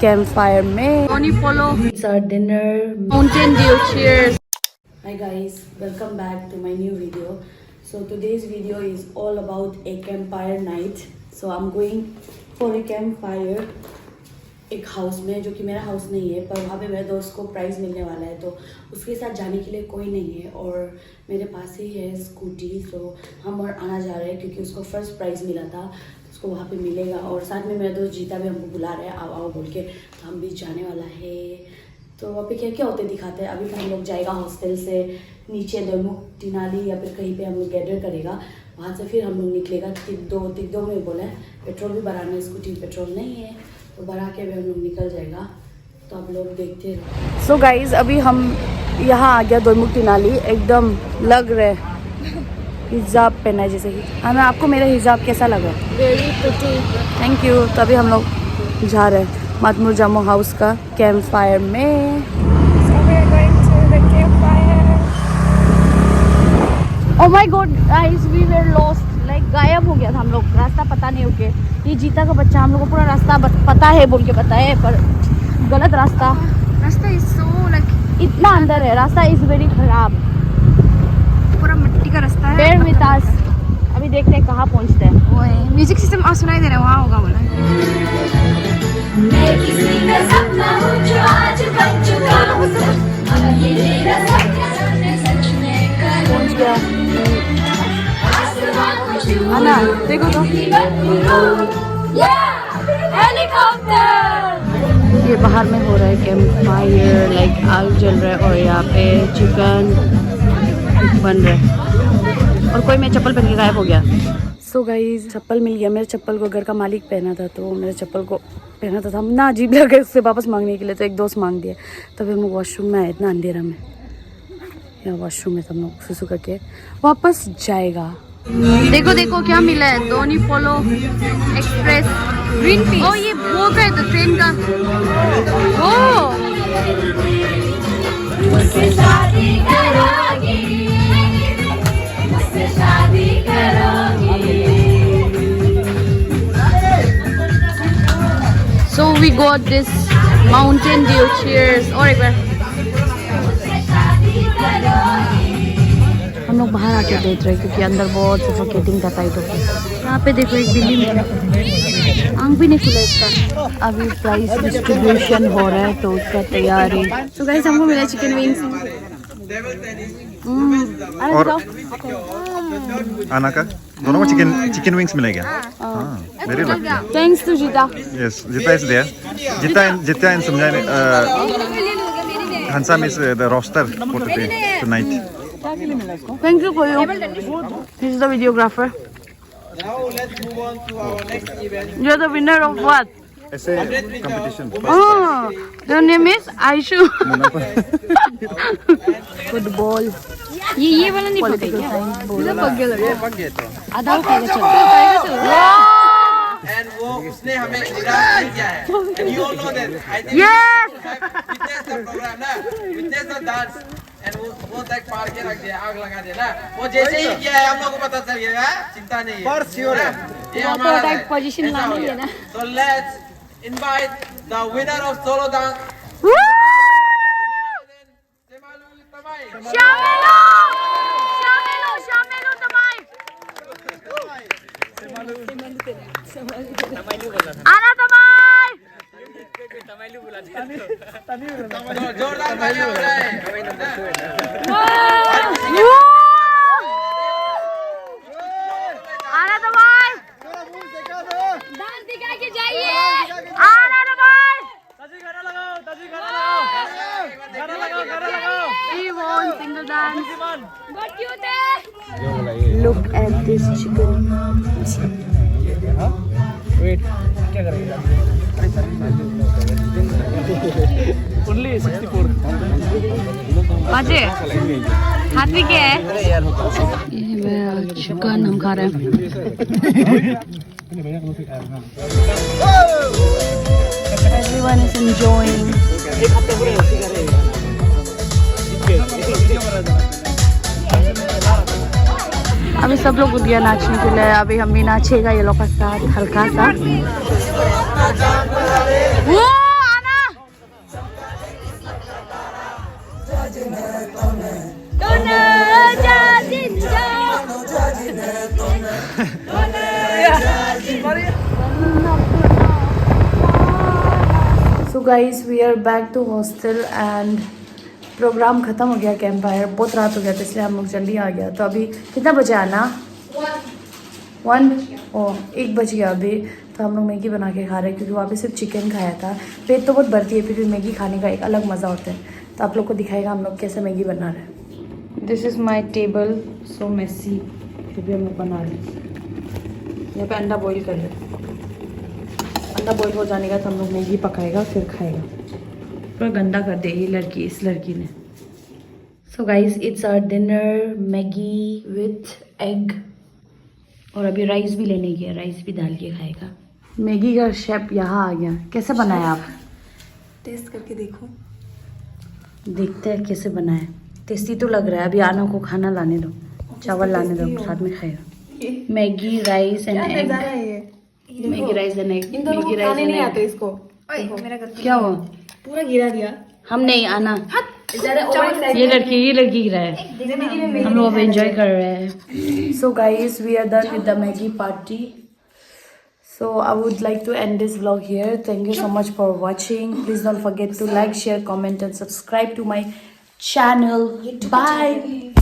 Camp fire में। ओनी पोलो, it's our dinner, Mountain Dew, cheers. Hi guys, welcome back to my new video. So today's video is all about a campfire night. So I'm going for a campfire एक house में, जो कि मेरा house नहीं है, पर वहाँ पे मेरे दोस्त को प्राइज़ मिलने वाला है, तो उसके साथ जाने के लिए कोई नहीं है और मेरे पास ही है स्कूटी। तो हम और आना जा रहे हैं क्योंकि उसको फर्स्ट प्राइज़ मिला था, तो उसको वहाँ पे मिलेगा। और साथ में मेरा दोस्त जीता भी हमको बुला रहा है, आओ आओ बोल के, तो हम भी जाने वाला है। तो वहाँ पे क्या क्या होते दिखाते हैं। अभी तो हम लोग जाएगा हॉस्टल से नीचे दोमुख टिनाली या फिर कहीं पे हम लोग गैदर करेगा, वहाँ से फिर हम लोग निकलेगा तिगदो में बोला है। पेट्रोल भी भराना है, स्कूटी पेट्रोल नहीं है, तो भरा के भी हम लोग निकल जाएगा। तो आप लोग देखते रहो। सो गाइज अभी हम यहाँ आ गया दोमुख टिनाली, एकदम लग रहे हिजाब पहना है जैसे कि। हमें आपको मेरा हिजाब कैसा लगा? Very pretty, thank you. तो अभी हम लोग जा रहे हैं मातमुर जामो हाउस का कैंप फायर में। Oh my god guys, we were lost, like गायब हो गया था हम लोग, रास्ता पता नहीं हो के। ये जीता का बच्चा हम लोग को पूरा रास्ता पता है बोल के बताया, पर गलत रास्ता इज सो लाइक इतना अंदर है, रास्ता इज वेरी खराब, पूरा मिट्टी का रास्ता है। बेयर विद अस, अभी देखते हैं कहाँ पहुँचते हैं। वो है म्यूजिक सिस्टम सुनाई दे रहा है, वहाँ होगा बोला। मैं किसी का सपना हूँ जो आज बन चुका हूँ, अब ये मेरा सपना सच में पहुँच गया। आना देखो तो हेलीकॉप्टर, ये बाहर में हो रहा है कैंप फायर, लाइक आग जल रहा है और यहाँ पे चिकन बन रहा है। और कोई मैं चप्पल पहन के गायब हो गया। सो गाइस चप्पल मिल गया। मेरे चप्पल को घर का मालिक पहना था, तो मेरे चप्पल को पहना था, हम ना अजीब लगे उससे वापस मांगने के लिए, तो एक दोस्त मांग दिया। तब हम लोग वॉशरूम में आए इतना अंधेरा में, यहाँ वॉशरूम में सब लोग सुसु करके वापस जाएगा। देखो देखो क्या मिला है, दोनी पोलो एक्सप्रेस ग्रीन पीस। ओ ये वो है तो ट्रेन का। ओ मुझसे शादी करोगी, मुझसे शादी करोगी। So we got this Mountain Dew, cheers। और एक बार हम लोग बाहर आके देख रहे हैं क्योंकि अंदर बहुत सफोकेटिंग था टाइट होकर। यहाँ पे देखो एक बिल्ली में आंख भी नहीं खुला इसका। अभी प्राइस डिस्ट्रीब्यूशन हो रहा है तो उसका तैयारी। तो गाइस हमको मिला चिकन विंग्स। और आना का दोनों को चिकन विंग्स मिलेगा। वेरी लकी, थैंक्स टू जीता। यस, जीता इज देयर। जीता इन समझाने Hansam is the roaster for today, tonight. Thank you for you. This is the videographer. Now let's move on to our next event. You're the winner of what? Essay competition. Oh, your name is Aishu. Football. ये वाला नहीं पक गया, पूरा पक गया लग रहा है। आधा खाएगा चलो। And वो उसने हमें निराश नहीं किया है। And you all know that. I think Yes. witness the program ना, witness the dance. And वो तक पार के रख दिया, आग लगा दिया ना। वो जैसे ही किया है हम लोगों को पता चल गया है, चिंता नहीं है। For sure है। ये हमारा है। पोजीशन लानी है ना। So let's invite the winner of solo dance. शामिलो तमाई। आना तमाई। जोरदार तालियां हो जाए। आना तमाई। डांस दिखा के जाइए। आना तमाई। He won single dance. But you there? Look at this chicken. Wait, क्या करेगा? Only 64. बाजे हाथ में क्या है? ये चिकन हम खा रहे हैं। Everyone is enjoying. अभी सब लोग उठ गया नाचने के लिए। अभी हम भी नाचेगा ये लोग का साथ हल्का सा। वो guys we are back to hostel and programme ख़त्म हो गया कैंप फायर। बहुत रात हो गया था इसलिए हम लोग जल्दी आ गया। तो अभी कितना बजे आना? 1 ओ 1 बज गया अभी। तो हम लोग मैगी बना के खा रहे हैं क्योंकि वहाँ पे सिर्फ चिकन खाया था। पेट तो बहुत भरती है फिर भी मैगी खाने का एक अलग मज़ा होता है। तो आप लोग को दिखाएगा हम लोग कैसे मैगी बना रहे हैं। This is my table, so messy, फिर भी हम लोग बना रहे हैं। यहाँ पे अंडा बॉईल कर रहे हैं। अंडा बॉईल हो जाने का तो हम लोग मैगी पकाएगा फिर खाएगा। पूरा गंदा कर दे ये लड़की, इस लड़की ने। So guys it's our dinner, Maggi with egg. और अभी राइस भी लेने गया, राइस भी डाल के खाएगा। मैगी का शेफ यहाँ आ गया। कैसे बनाया आप? टेस्ट करके देखो। देखते हैं कैसे बनाए। टेस्टी तो लग रहा है। अभी आना को खाना लाने दो, चावल लाने दो, साथ में खाएगा। Maggi rice and egg. Maggi rice and egg. Maggi rice and egg. इसको क्या हुआ? पूरा गिरा दिया। हम नहीं आना। ये लड़की गिरा है। हम लोग अब एंजॉय कर रहे हैं। So guys we are done with the Maggi party. So I would like to end this vlog here. Thank you so much for watching. Please don't forget to like, share, comment and subscribe to my channel. Bye.